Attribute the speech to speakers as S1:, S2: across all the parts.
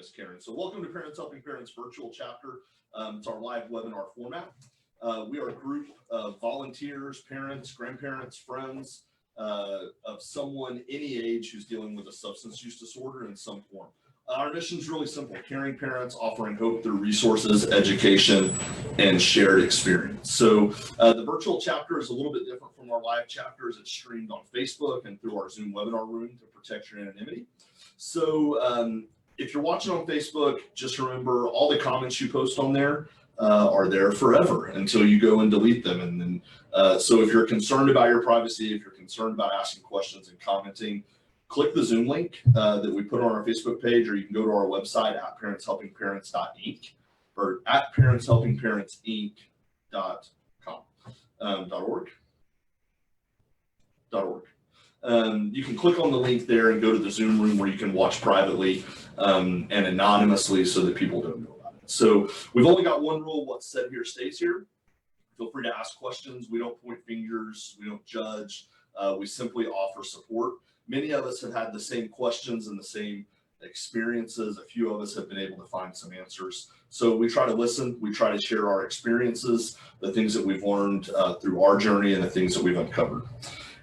S1: Miss Karen. So welcome to Parents Helping Parents virtual chapter. It's our live webinar format. We are a group of volunteers, parents, grandparents, friends of someone any age who's dealing with a substance use disorder in some form. Our mission is really simple: caring parents, offering hope through resources, education, and shared experience. So the virtual chapter is a little bit different from our live chapters. It's streamed on Facebook and through our Zoom webinar room to protect your anonymity. So if you're watching on Facebook, just remember all the comments you post on there are there forever until you go and delete them. And then, so if you're concerned about your privacy, if you're concerned about asking questions and commenting, click the Zoom link that we put on our Facebook page, or you can go to our website at parentshelpingparents.inc or at parentshelpingparentsinc.com, .org. You can click on the link there and go to the Zoom room where you can watch privately and anonymously so that people don't know about it. So we've only got one rule: what's said here stays here. Feel free to ask questions. We don't point fingers. We don't judge. We simply offer support. Many of us have had the same questions and the same experiences. A few of us have been able to find some answers. So we try to listen. We try to share our experiences, the things that we've learned through our journey, and the things that we've uncovered.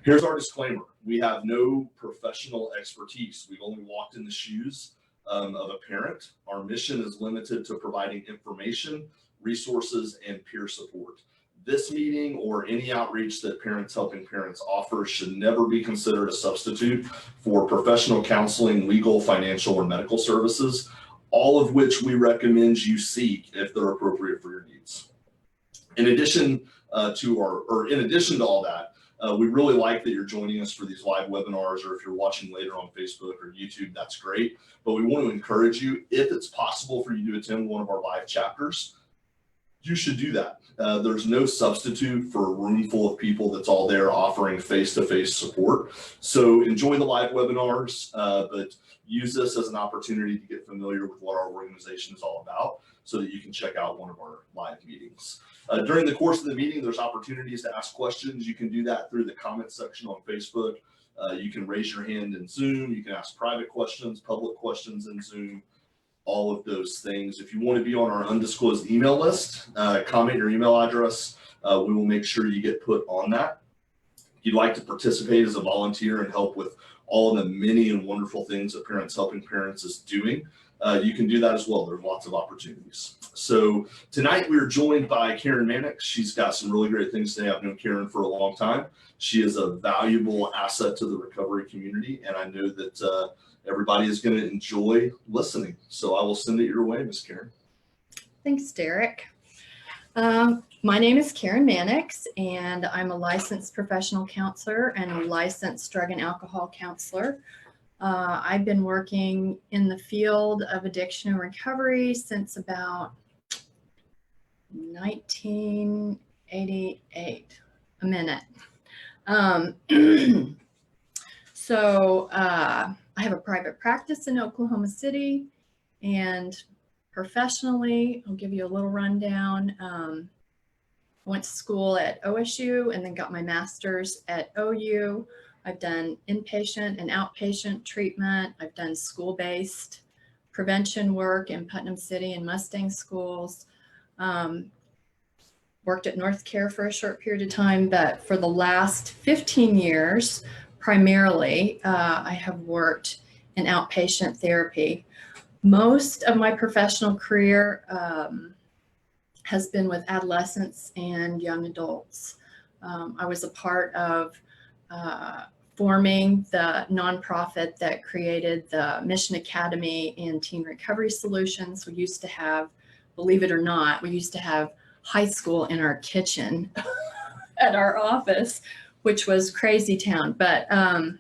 S1: Here's our disclaimer. We have no professional expertise. We've only walked in the shoes of a parent. Our mission is limited to providing information, resources, and peer support. This meeting or any outreach that Parents Helping Parents offers should never be considered a substitute for professional counseling, legal, financial, or medical services, all of which we recommend you seek if they're appropriate for your needs. In addition to all that, we really like that you're joining us for these live webinars, or if you're watching later on Facebook or YouTube, that's great. But we want to encourage you, if it's possible for you to attend one of our live chapters, you should do that. There's no substitute for a room full of people that's all there offering face-to-face support. So enjoy the live webinars, but use this as an opportunity to get familiar with what our organization is all about so that you can check out one of our live meetings. During the course of the meeting, there's opportunities to ask questions. You can do that through the comment section on Facebook. You can raise your hand in Zoom. You can ask private questions, public questions in Zoom, all of those things. If you want to be on our undisclosed email list, comment your email address. We will make sure you get put on that. If you'd like to participate as a volunteer and help with all of the many and wonderful things that Parents Helping Parents is doing, you can do that as well. There's lots of opportunities. So tonight we are joined by Karen Mannix. She's got some really great things to say. I've known Karen for a long time. She is a valuable asset to the recovery community, and I know that everybody is going to enjoy listening. So I will send it your way, Miss Karen.
S2: Thanks, Derek. My name is Karen Mannix, and I'm a licensed professional counselor and a licensed drug and alcohol counselor. I've been working in the field of addiction and recovery since about 1988, a minute. So I have a private practice in Oklahoma City, and professionally, I'll give you a little rundown. I went to school at OSU and then got my master's at OU. I've done inpatient and outpatient treatment. I've done school-based prevention work in Putnam City and Mustang schools. Worked at North Care for a short period of time, but for the last 15 years, primarily, I have worked in outpatient therapy. Most of my professional career has been with adolescents and young adults. I was a part of forming the nonprofit that created the Mission Academy and Teen Recovery Solutions. We used to have, believe it or not, we used to have high school in our kitchen at our office, which was crazy town. But I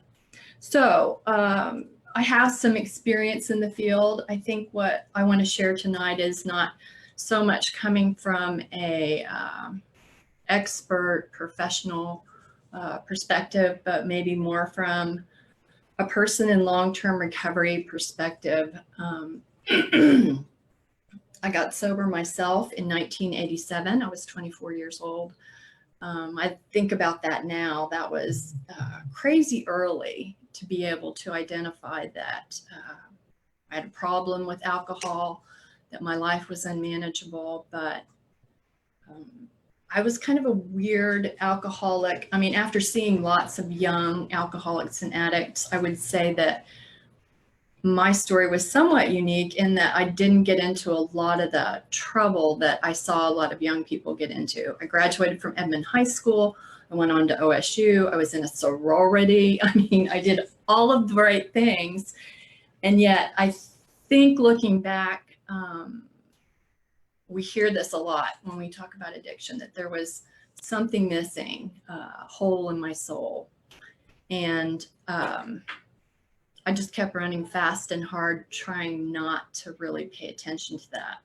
S2: have some experience in the field. I think what I want to share tonight is not so much coming from a expert professional perspective, but maybe more from a person in long-term recovery perspective. I got sober myself in 1987. I was 24 years old. I think about that now. That was crazy early to be able to identify that I had a problem with alcohol, that my life was unmanageable, but I was kind of a weird alcoholic. I mean, after seeing lots of young alcoholics and addicts, I would say that my story was somewhat unique in that I didn't get into a lot of the trouble that I saw a lot of young people get into. I graduated from Edmond High School. I went on to OSU. I was in a sorority. I mean, I did all of the right things. And yet I think looking back, we hear this a lot when we talk about addiction, that there was something missing, a hole in my soul. And I just kept running fast and hard, trying not to really pay attention to that.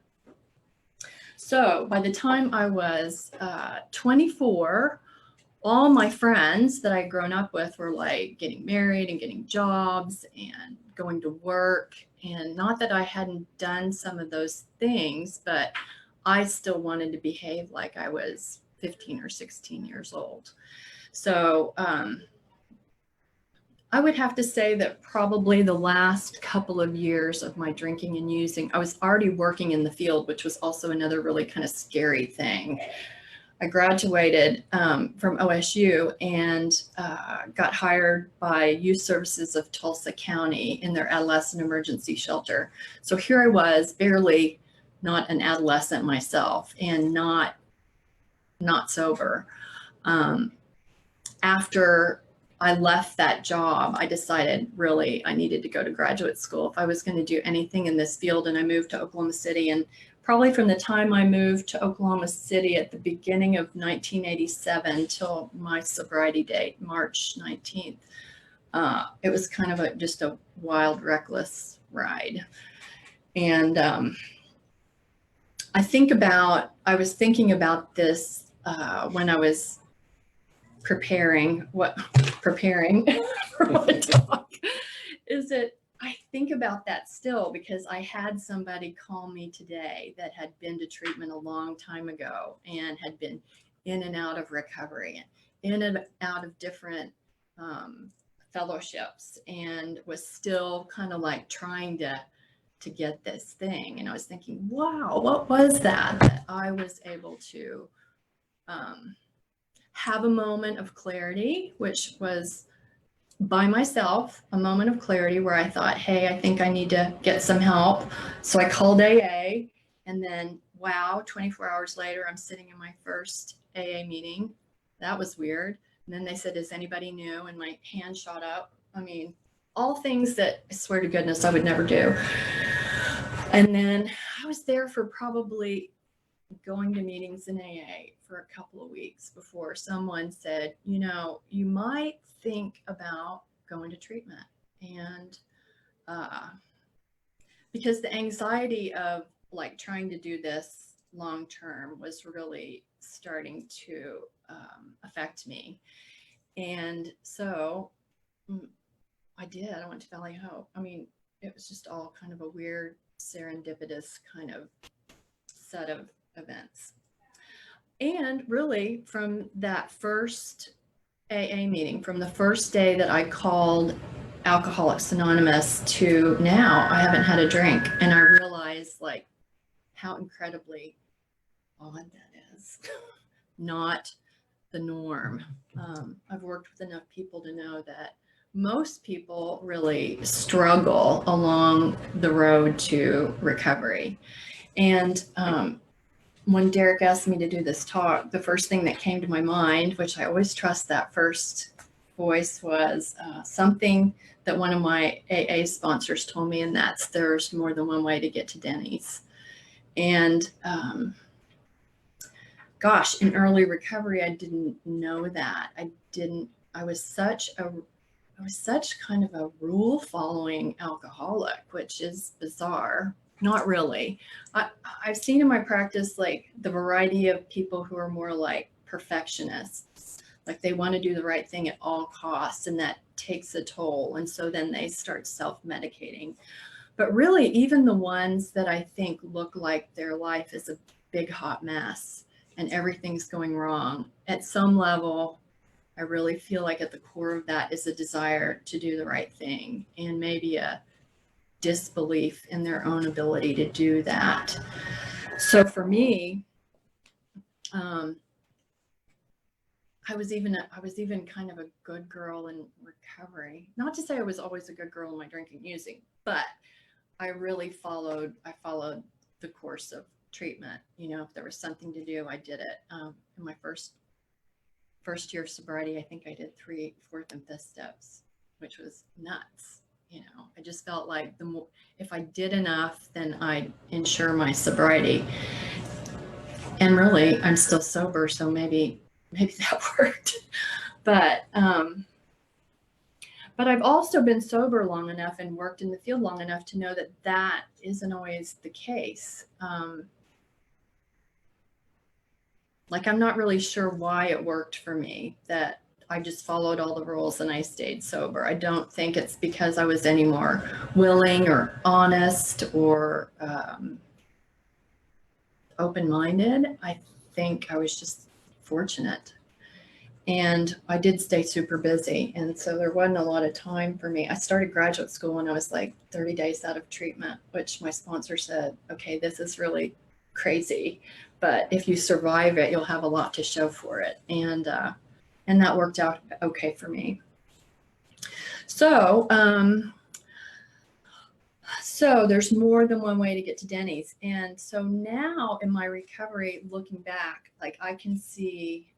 S2: So by the time I was 24, all my friends that I had grown up with were like getting married and getting jobs and going to work. And not that I hadn't done some of those things, but I still wanted to behave like I was 15 or 16 years old. So I would have to say that probably the last couple of years of my drinking and using, I was already working in the field, which was also another really kind of scary thing. I graduated from OSU and got hired by Youth Services of Tulsa County in their adolescent emergency shelter. So here I was, barely not an adolescent myself and not sober. After I left that job, I decided really I needed to go to graduate school if I was going to do anything in this field. And I moved to Oklahoma City. And probably from the time I moved to Oklahoma City at the beginning of 1987 till my sobriety date, March 19th, it was kind of just a wild, reckless ride. And I was thinking about this when I was preparing for my talk, is that I think about that still, because I had somebody call me today that had been to treatment a long time ago and had been in and out of recovery, in and out of different fellowships, and was still kind of like trying to get this thing. And I was thinking, wow, what was that I was able to have a moment of clarity, which was by myself, a moment of clarity where I thought, hey, I think I need to get some help. So I called AA, and then, wow, 24 hours later, I'm sitting in my first AA meeting. That was weird. And then they said, is anybody new? And my hand shot up. I mean, all things that I swear to goodness I would never do. And then I was there for probably going to meetings in AA for a couple of weeks before someone said, you know, you might think about going to treatment. And because the anxiety of like trying to do this long term was really starting to affect me. And so I did. I went to Valley Hope. I mean, it was just all kind of a weird, serendipitous kind of set of events. And really, from that first AA meeting, from the first day that I called Alcoholics Anonymous to now, I haven't had a drink. And I realized like how incredibly odd that is. Not the norm. I've worked with enough people to know that most people really struggle along the road to recovery. And when Derek asked me to do this talk, the first thing that came to my mind, which I always trust that first voice, was something that one of my AA sponsors told me, and that's there's more than one way to get to Denny's. And gosh, in early recovery, I didn't know that. I was such kind of a rule following alcoholic, which is bizarre. Not really. I've seen in my practice like the variety of people who are more like perfectionists, like they want to do the right thing at all costs, and that takes a toll. And so then they start self-medicating. But really, even the ones that I think look like their life is a big hot mess and everything's going wrong, at some level, I really feel like at the core of that is a desire to do the right thing, and maybe a disbelief in their own ability to do that. So for me, I was even kind of a good girl in recovery. Not to say I was always a good girl in my drinking using, but I really followed the course of treatment. You know, if there was something to do, I did it. In my first year of sobriety, I think I did 3, 4th, and 5th steps, which was nuts. You know, I just felt like the more, if I did enough, then I'd ensure my sobriety. And really, I'm still sober, so maybe that worked. But I've also been sober long enough and worked in the field long enough to know that that isn't always the case. Like, I'm not really sure why it worked for me, that I just followed all the rules and I stayed sober. I don't think it's because I was any more willing or honest or open-minded. I think I was just fortunate. And I did stay super busy. And so there wasn't a lot of time for me. I started graduate school when I was like 30 days out of treatment, which my sponsor said, okay, this is really crazy, but if you survive it, you'll have a lot to show for it. And that worked out okay for me. So, so there's more than one way to get to Denny's. And so now in my recovery, looking back, like I can see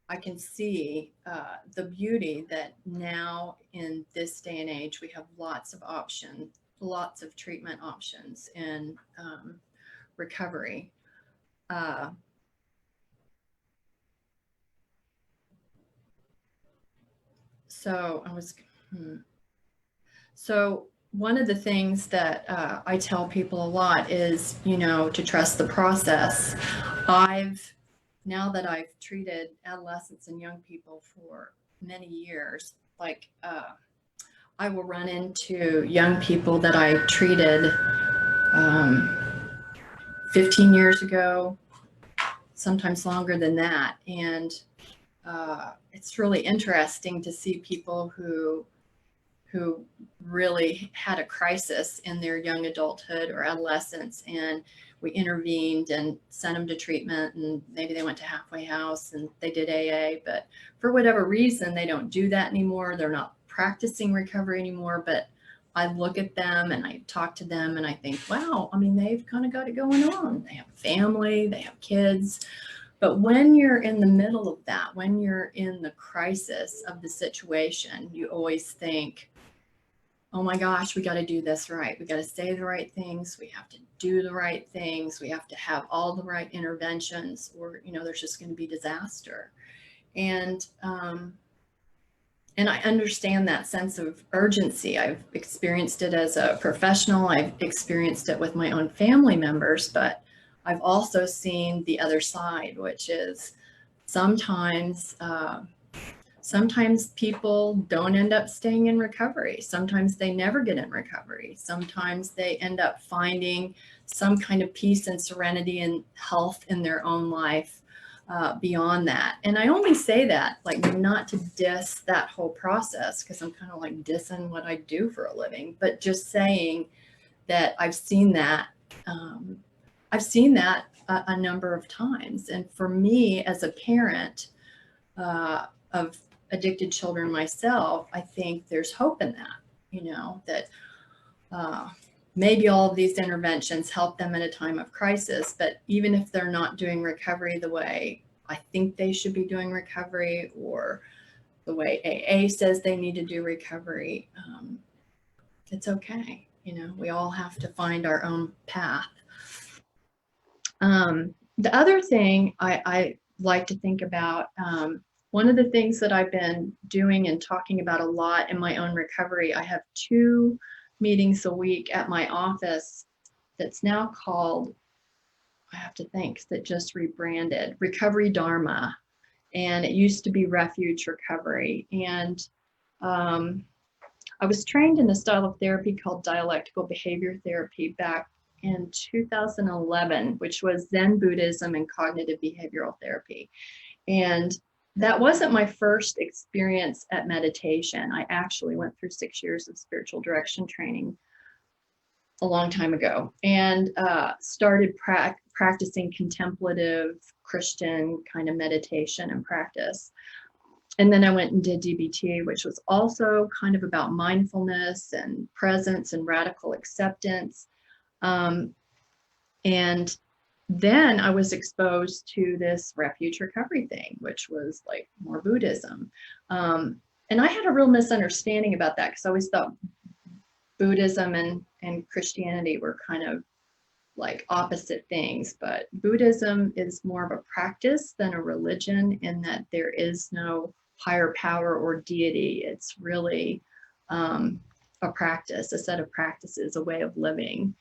S2: the beauty that now in this day and age, we have lots of options, lots of treatment options in recovery. So one of the things that I tell people a lot is, you know, to trust the process. Now that I've treated adolescents and young people for many years, like I will run into young people that I treated 15 years ago, sometimes longer than that. And it's really interesting to see people who really had a crisis in their young adulthood or adolescence, and we intervened and sent them to treatment, and maybe they went to halfway house and they did AA, but for whatever reason they don't do that anymore. They're not practicing recovery anymore. But I look at them and I talk to them and I think, wow, I mean, they've kind of got it going on. They have a family, they have kids. But when you're in the middle of that, when you're in the crisis of the situation, you always think, oh my gosh, we got to do this right. We got to say the right things. We have to do the right things. We have to have all the right interventions, or, you know, there's just going to be disaster. And I understand that sense of urgency. I've experienced it as a professional. I've experienced it with my own family members, but I've also seen the other side, which is sometimes people don't end up staying in recovery. Sometimes they never get in recovery. Sometimes they end up finding some kind of peace and serenity and health in their own life beyond that. And I only say that, like, not to diss that whole process, because I'm kind of like dissing what I do for a living, but just saying that I've seen that. A number of times. And for me as a parent of addicted children myself, I think there's hope in that, you know, that maybe all of these interventions help them in a time of crisis, but even if they're not doing recovery the way I think they should be doing recovery, or the way AA says they need to do recovery, it's okay. You know, we all have to find our own path. The other thing I like to think about, one of the things that I've been doing and talking about a lot in my own recovery, I have 2 meetings a week at my office that's now called, I have to think, that just rebranded Recovery Dharma. And it used to be Refuge Recovery. And I was trained in a style of therapy called dialectical behavior therapy back in 2011, which was Zen Buddhism and cognitive behavioral therapy. And that wasn't my first experience at meditation. I actually went through 6 years of spiritual direction training a long time ago, and started practicing contemplative Christian kind of meditation and practice. And then I went and did DBT, which was also kind of about mindfulness and presence and radical acceptance. And then I was exposed to this refuge recovery thing, which was like more Buddhism. And I had a real misunderstanding about that because I always thought Buddhism and Christianity were kind of like opposite things, but Buddhism is more of a practice than a religion in that there is no higher power or deity. It's really a practice, a set of practices, a way of living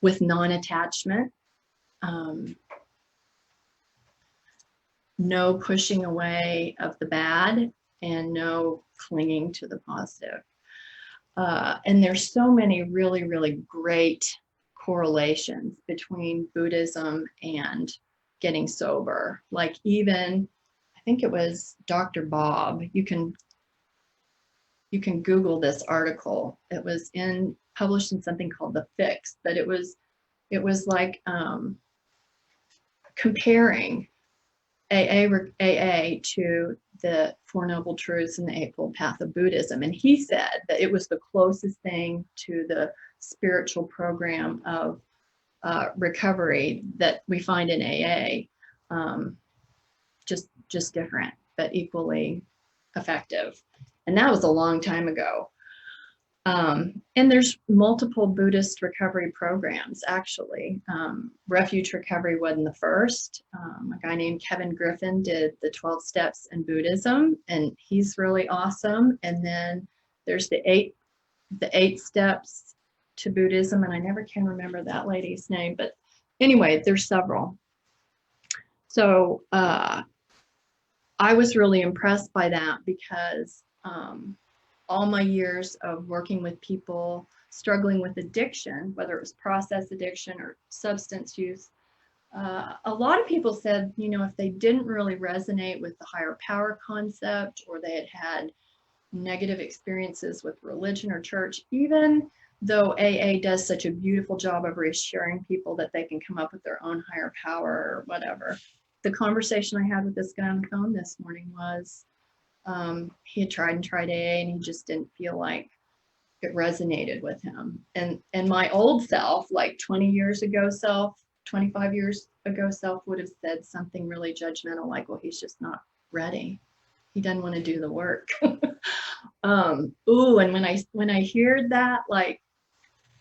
S2: with non-attachment, no pushing away of the bad, and no clinging to the positive. And there's so many really, really great correlations between Buddhism and getting sober. Like even, I think it was Dr. Bob, you can Google this article. It was published in something called The Fix, but it was like comparing AA to the Four Noble Truths and the Eightfold Path of Buddhism. And he said that it was the closest thing to the spiritual program of recovery that we find in AA, just different, but equally effective. And that was a long time ago. And there's multiple Buddhist recovery programs, actually. Refuge Recovery wasn't the first. A guy named Kevin Griffin did the 12 Steps in Buddhism, and he's really awesome. And then there's the eight steps to Buddhism, and I never can remember that lady's name, but anyway, there's several. So I was really impressed by that because all my years of working with people struggling with addiction, whether it was process addiction or substance use, a lot of people said, if they didn't really resonate with the higher power concept, or they had had negative experiences with religion or church, even though AA does such a beautiful job of reassuring people that they can come up with their own higher power or whatever. The conversation I had with this guy on the phone this morning was, he had tried AA and he just didn't feel like it resonated with him. And my old self, like 20 years ago self, 25 years ago self, would have said something really judgmental, like, well, he's just not ready. He doesn't want to do the work. And when I heard that, like,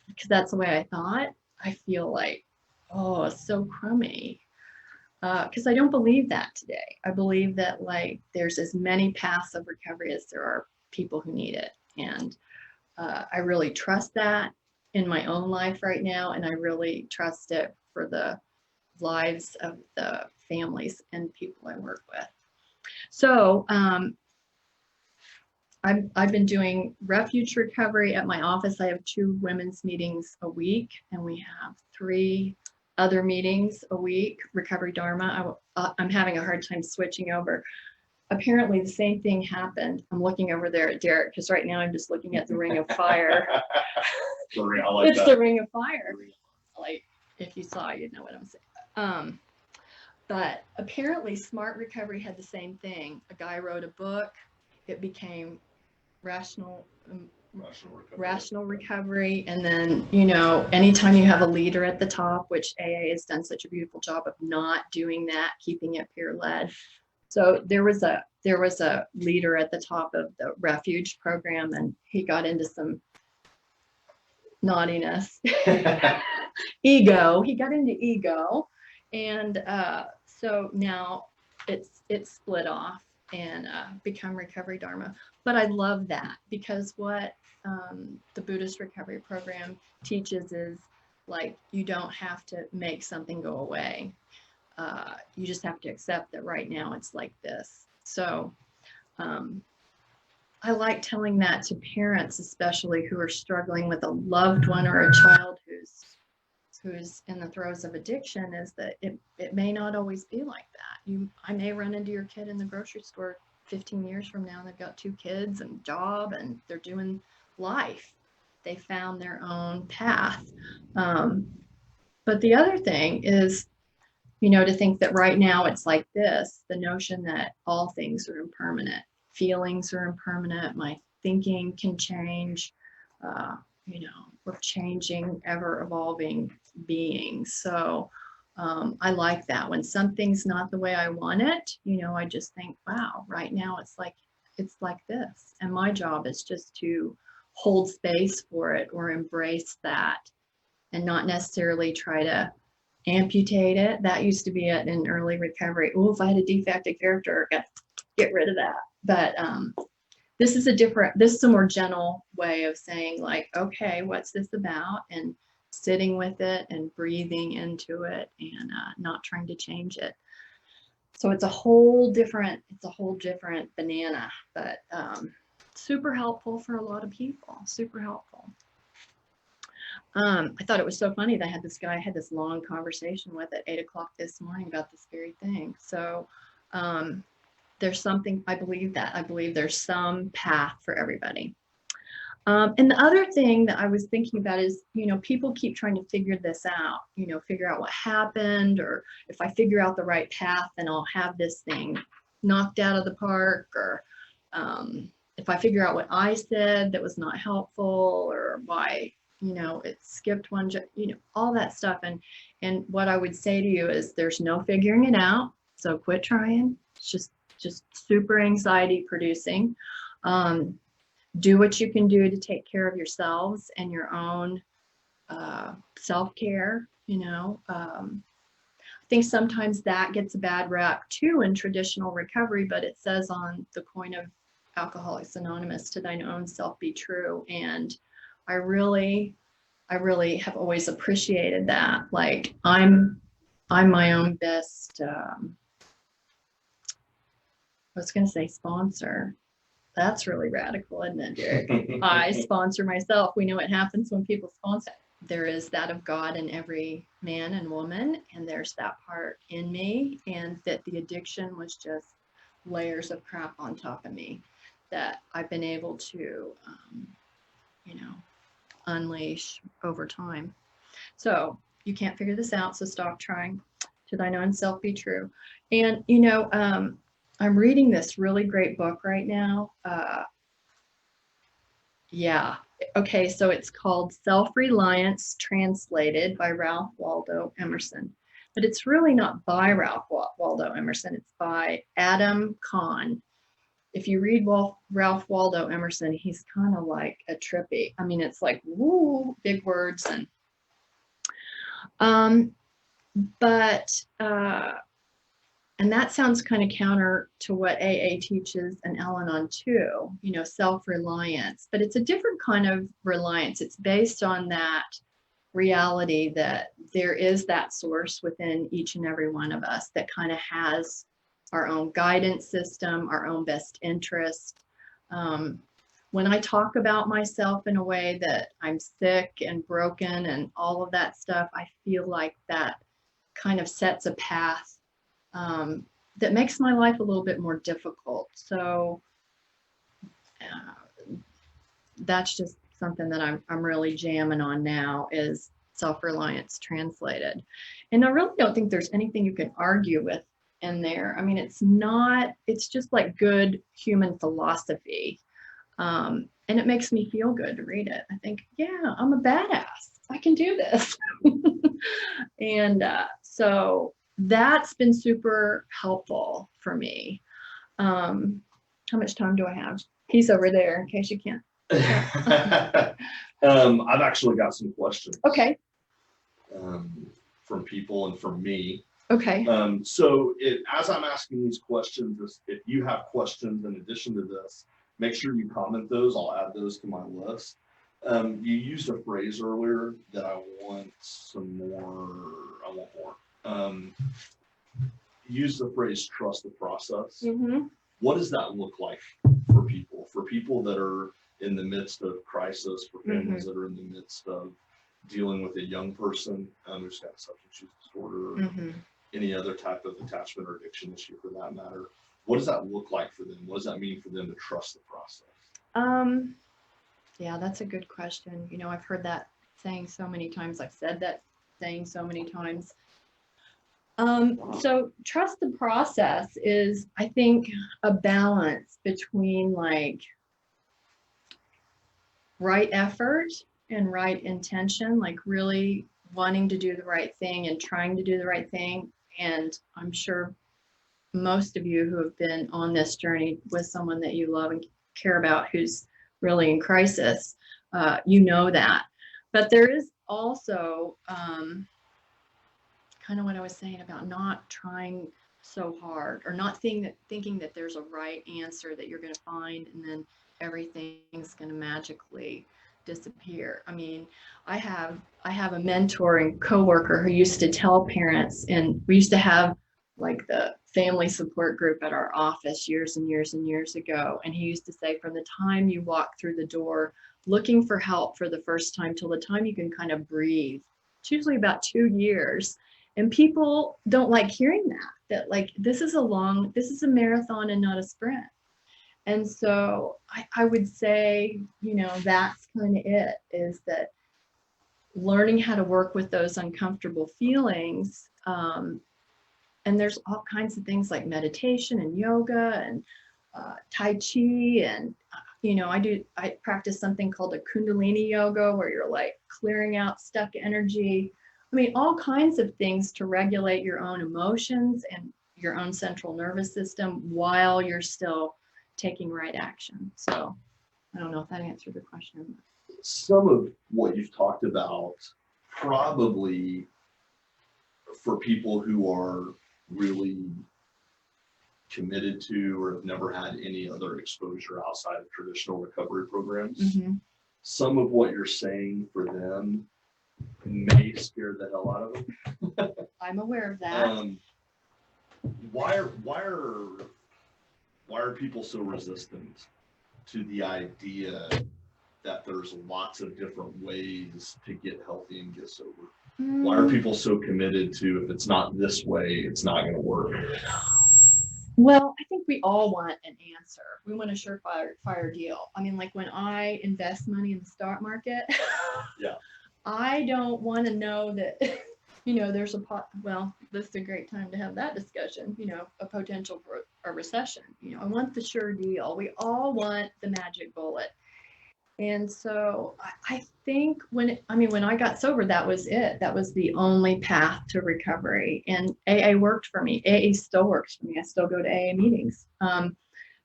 S2: because that's the way I thought, I feel like, oh, it's so crummy. Because I don't believe that today. I believe that like there's as many paths of recovery as there are people who need it. And I really trust that in my own life right now. And I really trust it for the lives of the families and people I work with. So I've been doing refuge recovery at my office. I have 2 women's meetings a week, and we have 3 other meetings a week. Recovery Dharma. I'm having a hard time switching over. Apparently the same thing happened. I'm looking over there at Derek because right now I'm just looking at the Ring of Fire. It's the Ring of Fire. Like if you saw, you'd know what I'm saying. But apparently Smart Recovery had the same thing. A guy wrote a book. It became Rational Recovery. And then, anytime you have a leader at the top, which AA has done such a beautiful job of not doing that, keeping it peer-led. So there was a leader at the top of the refuge program, and he got into some naughtiness, ego. He got into ego. And so now it's split off and become Recovery Dharma. But I love that because what the Buddhist recovery program teaches is like you don't have to make something go away. You just have to accept that right now it's like this. So I like telling that to parents, especially who are struggling with a loved one or a child who's in the throes of addiction, is that it may not always be like that. I may run into your kid in the grocery store 15 years from now, and they've got 2 kids and job and they're doing life. they found their own path. But the other thing is, to think that right now it's like this, the notion that all things are impermanent, feelings are impermanent, my thinking can change, we're changing, ever evolving beings. So I like that. When something's not the way I want it, I just think, wow, right now it's like this. And my job is just to hold space for it or embrace that and not necessarily try to amputate it. That used to be it in early recovery. Oh, if I had a defective character, get rid of that. But this is a more gentle way of saying, like, okay, what's this about? And sitting with it and breathing into it and not trying to change it. So it's a whole different banana, but super helpful for a lot of people, super helpful. I thought it was so funny that I had this long conversation with at 8 o'clock this morning about this very thing. So there's something, I believe there's some path for everybody. And the other thing that I was thinking about is, people keep trying to figure this out, figure out what happened, or if I figure out the right path, then I'll have this thing knocked out of the park, or if I figure out what I said that was not helpful, or why, it skipped one, all that stuff. And what I would say to you is there's no figuring it out. So quit trying. It's just super anxiety producing. Do what you can do to take care of yourselves and your own self-care. I think sometimes that gets a bad rap too in traditional recovery, but it says on the coin of Alcoholics Anonymous, to thine own self be true. And I really have always appreciated that. Like I'm my own best, I was going to say sponsor. That's really radical, isn't it, Derek? I sponsor myself. We know what happens when people sponsor. There is that of God in every man and woman, and there's that part in me, and that the addiction was just layers of crap on top of me that I've been able to, unleash over time. So you can't figure this out, so stop trying. To thine own self be true. And, I'm reading this really great book right now. Okay, so it's called Self-Reliance, translated by Ralph Waldo Emerson. But it's really not by Ralph Waldo Emerson. It's by Adam Kahn. If you read Ralph Waldo Emerson, he's kind of like a trippy. I mean, it's like, woo, big words. And that sounds kind of counter to what AA teaches and Al-Anon too, self-reliance. But it's a different kind of reliance. It's based on that reality that there is that source within each and every one of us that kind of has our own guidance system, our own best interest. When I talk about myself in a way that I'm sick and broken and all of that stuff, I feel like that kind of sets a path that makes my life a little bit more difficult. So that's just something that I'm really jamming on now, is self-reliance translated. And I really don't think there's anything you can argue with in there. I mean, it's just like good human philosophy. And it makes me feel good to read it. I think, yeah, I'm a badass. I can do this. And so that's been super helpful for me. How much time do I have? He's over there in case you can't.
S1: I've actually got some questions.
S2: Okay.
S1: From people and from me.
S2: Okay.
S1: So as I'm asking these questions, if you have questions in addition to this, make sure you comment those. I'll add those to my list. You used a phrase earlier that I want more. Use the phrase trust the process.
S2: Mm-hmm.
S1: What does that look like for people that are in the midst of crisis, for families that are in the midst of dealing with a young person who's got a substance use disorder, or any other type of attachment or addiction issue for that matter? What does that look like for them? What does that mean for them to trust the process?
S2: Yeah, that's a good question. You know, I've heard that saying so many times. I've said that saying so many times. So trust the process is, I think, a balance between like right effort and right intention, like really wanting to do the right thing and trying to do the right thing. And I'm sure most of you who have been on this journey with someone that you love and care about who's really in crisis, you know that. But there is also kind of what I was saying about not trying so hard or not thinking that there's a right answer that you're going to find and then everything's going to magically disappear. I mean, I have a mentor and coworker who used to tell parents, and we used to have like the family support group at our office years and years and years ago. And he used to say, from the time you walk through the door looking for help for the first time till the time you can kind of breathe, it's usually about 2 years. And people don't like hearing that like this is a marathon and not a sprint. And so I would say, you know, that's kind of it, is that learning how to work with those uncomfortable feelings. And there's all kinds of things like meditation and yoga and Tai Chi. And, you know, I practice something called a Kundalini yoga where you're like clearing out stuck energy. I mean, all kinds of things to regulate your own emotions and your own central nervous system while you're still taking right action. So I don't know if that answered the question.
S1: Some of what you've talked about probably for people who are really committed to or have never had any other exposure outside of traditional recovery programs.
S2: Mm-hmm.
S1: Some of what you're saying for them may scare the hell out of them.
S2: I'm aware of that.
S1: Why are people so resistant to the idea that there's lots of different ways to get healthy and get sober? Why are people so committed to, if it's not this way, it's not going to work?
S2: Well, I think we all want an answer. We want a surefire deal. I mean, like when I invest money in the stock market,
S1: Yeah,
S2: I don't want to know that, you know, there's well, this is a great time to have that discussion, you know, a potential for a recession. You know, I want the sure deal. We all want the magic bullet. And so I think when I got sober, that was it. That was the only path to recovery. And AA worked for me. AA still works for me. I still go to AA meetings.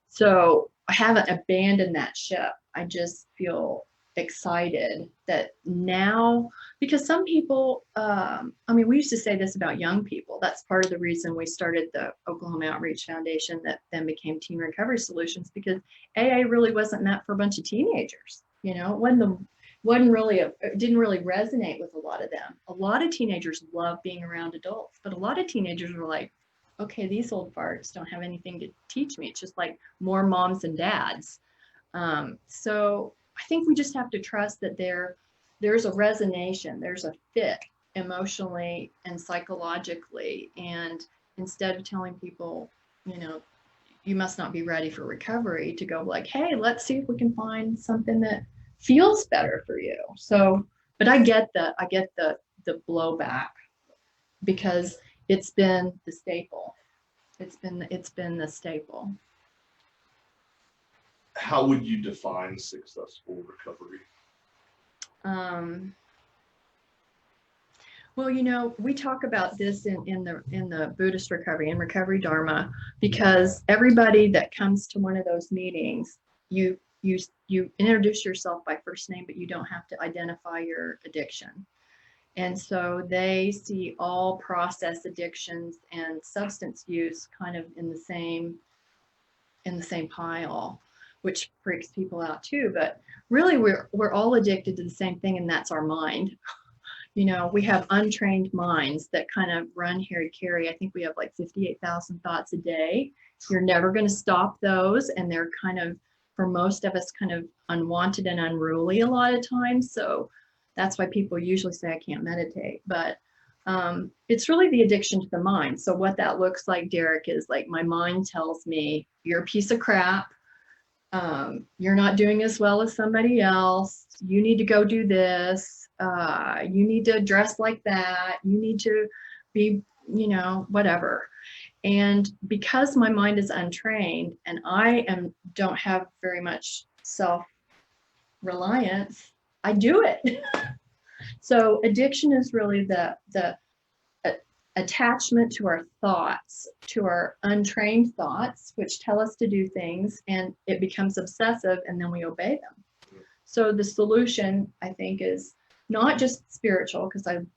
S2: So I haven't abandoned that ship. I just feel excited that now, because some people, we used to say this about young people. That's part of the reason we started the Oklahoma Outreach Foundation that then became Teen Recovery Solutions, because AA really wasn't meant for a bunch of teenagers. You know, it didn't really resonate with a lot of them. A lot of teenagers love being around adults, but a lot of teenagers were like, okay, these old farts don't have anything to teach me. It's just like more moms and dads. So I think we just have to trust that there's a resonance, there's a fit emotionally and psychologically. And instead of telling people, you know, you must not be ready for recovery, to go like, hey, let's see if we can find something that feels better for you. So, but I get the blowback, because it's been the staple. It's been the staple.
S1: How would you define successful recovery?
S2: Well, you know, we talk about this in the Buddhist recovery and recovery Dharma, because everybody that comes to one of those meetings, you introduce yourself by first name, but you don't have to identify your addiction. And so they see all process addictions and substance use kind of in the same pile, which freaks people out too. But really, we're all addicted to the same thing, and that's our mind. You know, we have untrained minds that kind of run here to carry. I think we have like 58,000 thoughts a day. You're never going to stop those. And they're kind of, for most of us, kind of unwanted and unruly a lot of times. So that's why people usually say, I can't meditate. But it's really the addiction to the mind. So what that looks like, Derek, is like my mind tells me, you're a piece of crap. You're not doing as well as somebody else. You need to go do this. You need to dress like that. You need to be, whatever. And because my mind is untrained and don't have very much self-reliance, I do it. So addiction is really the attachment to our thoughts, to our untrained thoughts, which tell us to do things, and it becomes obsessive, and then we obey them. So the solution, I think, is not just spiritual, because I'm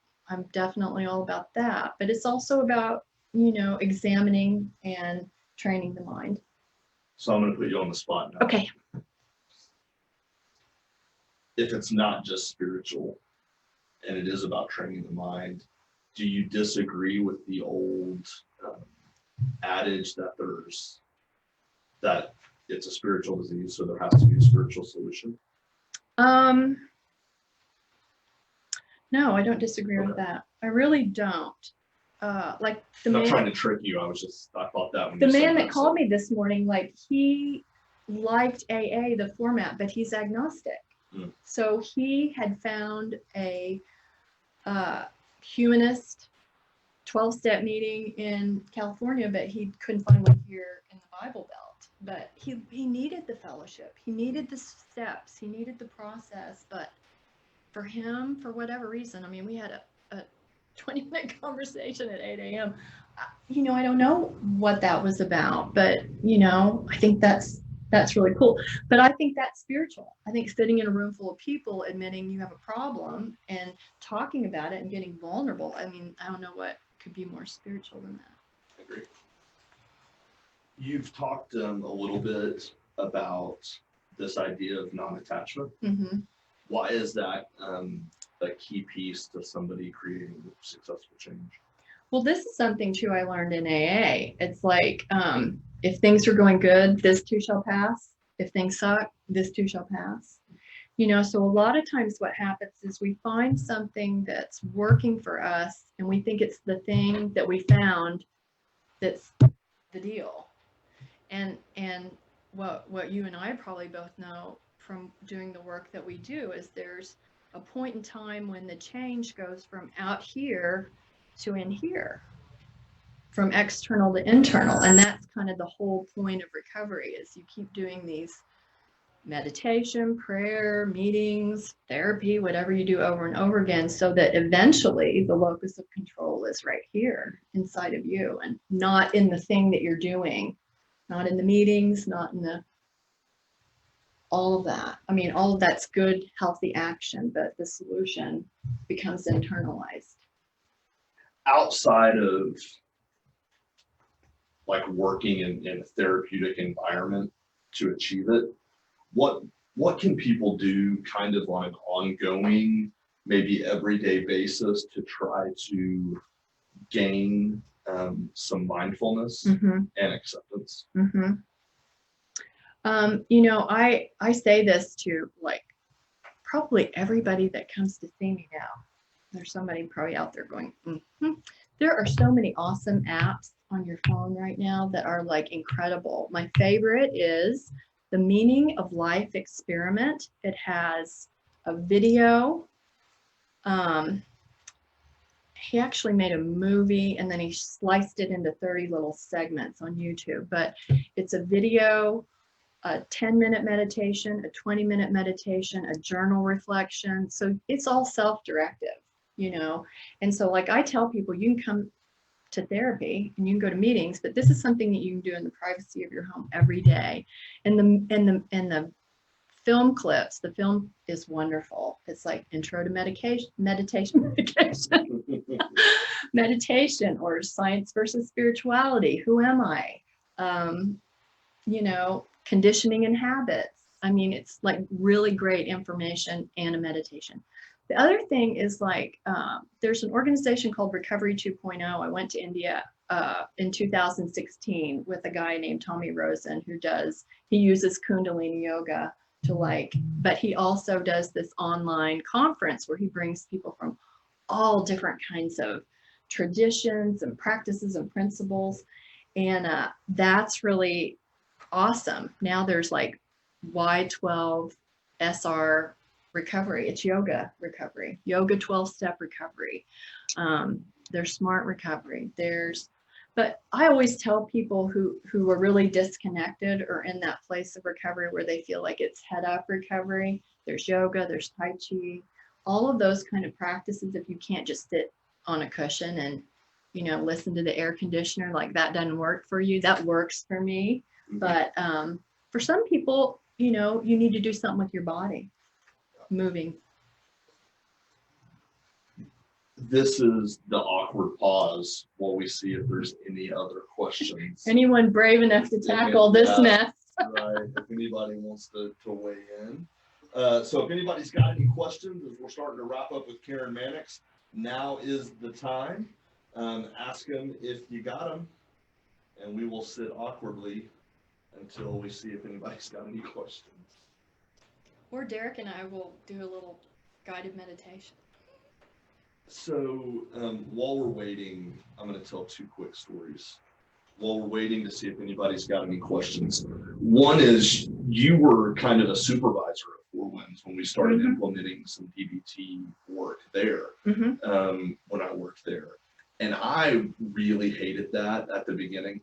S2: definitely all about that, but it's also about, examining and training the mind.
S1: So I'm going to put you on the spot now.
S2: Okay.
S1: If it's not just spiritual and it is about training the mind, do you disagree with the old adage that it's a spiritual disease, so there has to be a spiritual solution?
S2: No, I don't disagree with that. I really don't. Like
S1: I'm not trying to trick you. I thought that when
S2: the man that called me this morning, like he liked AA, the format, but he's agnostic. So he had found a humanist 12-step meeting in California, but he couldn't find one here in the Bible Belt. But he needed the fellowship. He needed the steps. He needed the process. But for him, for whatever reason, I mean, we had a 20-minute conversation at 8 a.m. I don't know what that was about, but, I think that's really cool. But I think that's spiritual. I think sitting in a room full of people, admitting you have a problem and talking about it and getting vulnerable. I mean, I don't know what could be more spiritual than that.
S1: I agree. You've talked a little bit about this idea of non-attachment.
S2: Mm-hmm.
S1: Why is that a key piece to somebody creating successful change?
S2: Well, this is something too I learned in AA. It's like, if things are going good, this too shall pass. If things suck, this too shall pass. So a lot of times what happens is we find something that's working for us and we think it's the thing that we found that's the deal. And what you and I probably both know from doing the work that we do is there's a point in time when the change goes from out here to in here, from external to internal. And that's kind of the whole point of recovery, is you keep doing these meditation, prayer, meetings, therapy, whatever you do over and over again, so that eventually the locus of control is right here inside of you and not in the thing that you're doing, not in the meetings, not in all of that. I mean, all of that's good, healthy action, but the solution becomes internalized.
S1: Outside of like working in a therapeutic environment to achieve it, what can people do kind of like ongoing, maybe everyday basis to try to gain some mindfulness and acceptance?
S2: I say this to like probably everybody that comes to see me now. There's somebody probably out there going, There are so many awesome apps on your phone right now that are like incredible. My favorite is the Meaning of Life Experiment. It has a video. He actually made a movie and then he sliced it into 30 little segments on YouTube, but it's a video, a 10-minute meditation, a 20-minute meditation, a journal reflection. So it's all self-directive, And so like I tell people, you can come to therapy and you can go to meetings, but this is something that you can do in the privacy of your home every day. And the film clips, the film is wonderful. It's like intro to meditation, meditation, or science versus spirituality. Who am I? Conditioning and habits. I mean, it's like really great information and a meditation. The other thing is like, there's an organization called Recovery 2.0. I went to India in 2016 with a guy named Tommy Rosen he uses Kundalini yoga but he also does this online conference where he brings people from all different kinds of traditions and practices and principles. And that's really awesome. Now there's like Y12 SR recovery. It's yoga recovery, yoga 12-step recovery. There's smart recovery. But I always tell people who are really disconnected or in that place of recovery where they feel like it's head up recovery. There's yoga, there's Tai Chi, all of those kind of practices. If you can't just sit on a cushion and, listen to the air conditioner, like that doesn't work for you. That works for me. But for some people, you need to do something with your body, moving.
S1: This is the awkward pause while we see if there's any other questions.
S2: Anyone brave enough to tackle this mess?
S1: Right, if anybody wants to weigh in. So if anybody's got any questions, as we're starting to wrap up with Karen Mannix, now is the time. Ask them if you got them, and we will sit awkwardly until we see if anybody's got any questions.
S2: Or Derek and I will do a little guided meditation.
S1: So while we're waiting, I'm going to tell two quick stories. While we're waiting to see if anybody's got any questions. One is you were kind of a supervisor at Four Winds when we started implementing some PBT work there when I worked there. And I really hated that at the beginning.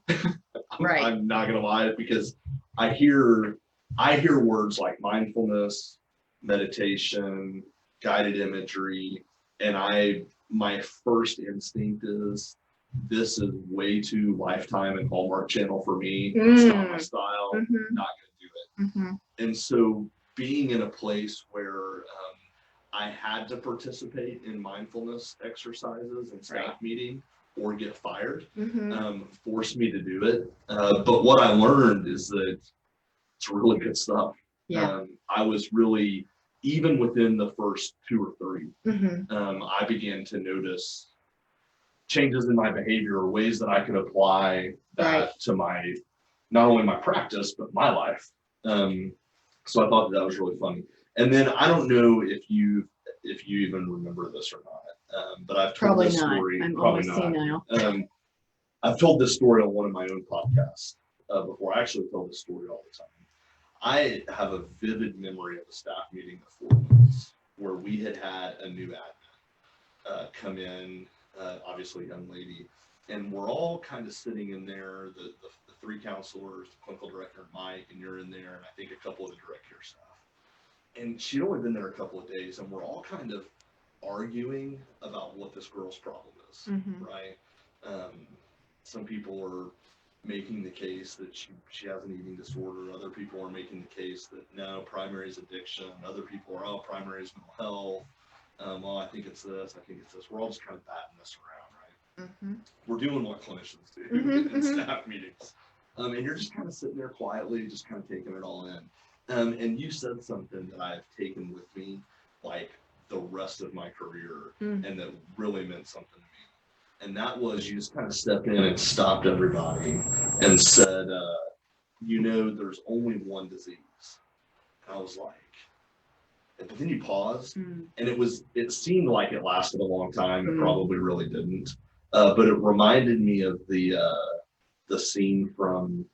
S2: Right.
S1: I'm not going to lie, because I hear words like mindfulness, meditation, guided imagery, and my first instinct is this is way too Lifetime and Hallmark Channel for me. It's not my style. Not going to do it. And so being in a place where I had to participate in mindfulness exercises and staff meeting or get fired, forced me to do it. But what I learned is that it's really good stuff.
S2: Yeah.
S1: I was really, even within the first 2 or 3, I began to notice changes in my behavior, or ways that I could apply that to not only my practice, but my life. So I thought that was really funny. And then I don't know if you even remember this or not, but I've told this story.
S2: I'm
S1: probably
S2: almost senile.
S1: I've told this story on one of my own podcasts before. I actually tell this story all the time. I have a vivid memory of a staff meeting at Four Winds where we had a new admin come in, obviously a young lady, and we're all kind of sitting in there, the 3 counselors, the clinical director, Mike, and you're in there, and I think a couple of the direct care staff. And she'd only been there a couple of days, and we're all kind of arguing about what this girl's problem is, right? Some people are making the case that she has an eating disorder. Other people are making the case that no, primary is addiction. Other people are, primary is mental health. I think it's this, I think it's this. We're all just kind of batting this around, right? We're doing what clinicians do in staff meetings. And you're just kind of sitting there quietly, just kind of taking it all in. And you said something that I've taken with me like the rest of my career, and that really meant something to me. And that was, you just kind of stepped in and stopped everybody and said, there's only one disease. And I was like, but then you paused, and it seemed like it lasted a long time. It probably really didn't. But it reminded me of the scene from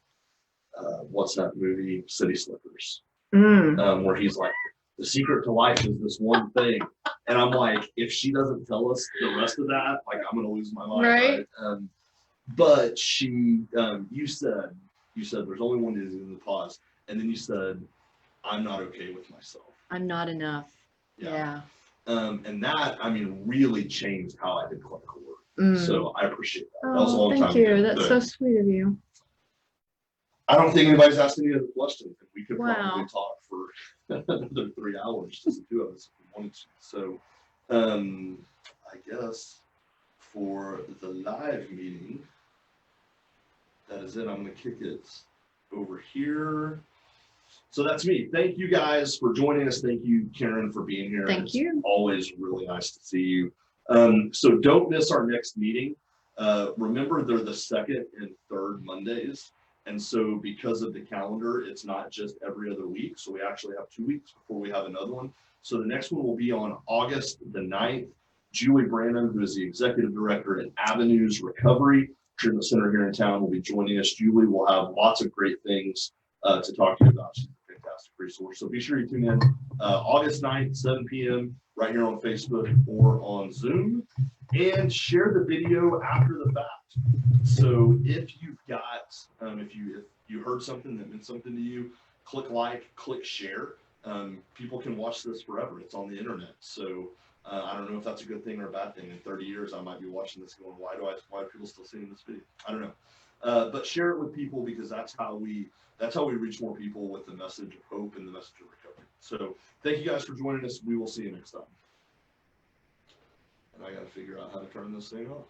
S1: what's that movie, City Slickers, where he's like, the secret to life is this one thing. And I'm like, if she doesn't tell us the rest of that, like, I'm going to lose my mind. Right? But you said there's only one disease in the pause. And then you said, I'm not okay with myself.
S2: I'm not enough. Yeah.
S1: And that, really changed how I did clinical work. So I appreciate that. That was a long time ago.
S2: Thank you. That's so sweet of you.
S1: I don't think anybody's asked any other questions. We could probably talk for another 3 hours, just the 2 of us, if we wanted to. So I guess for the live meeting, that is it. I'm going to kick it over here. So that's me. Thank you guys for joining us. Thank you, Karen, for being here.
S2: Thank you.
S1: It's always really nice to see you. So don't miss our next meeting. Remember, they're the 2nd and 3rd Mondays. And so because of the calendar, it's not just every other week. So we actually have 2 weeks before we have another one. So the next one will be on August the 9th. Julie Branham, who is the executive director at Avenues Recovery Treatment Center here in town, will be joining us. Julie will have lots of great things to talk to you about. She's a fantastic fantastic resource. So be sure you tune in August 9th, 7 p.m. right here on Facebook or on Zoom, and share the video after the fact. So if you've got, if you heard something that meant something to you, click like, click share. People can watch this forever. It's on the internet. So I don't know if that's a good thing or a bad thing. In 30 years, I might be watching this going, why are people still seeing this video? I don't know. But share it with people, because that's how we reach more people with the message of hope and the message of recovery. So thank you guys for joining us. We will see you next time. And I got to figure out how to turn this thing off.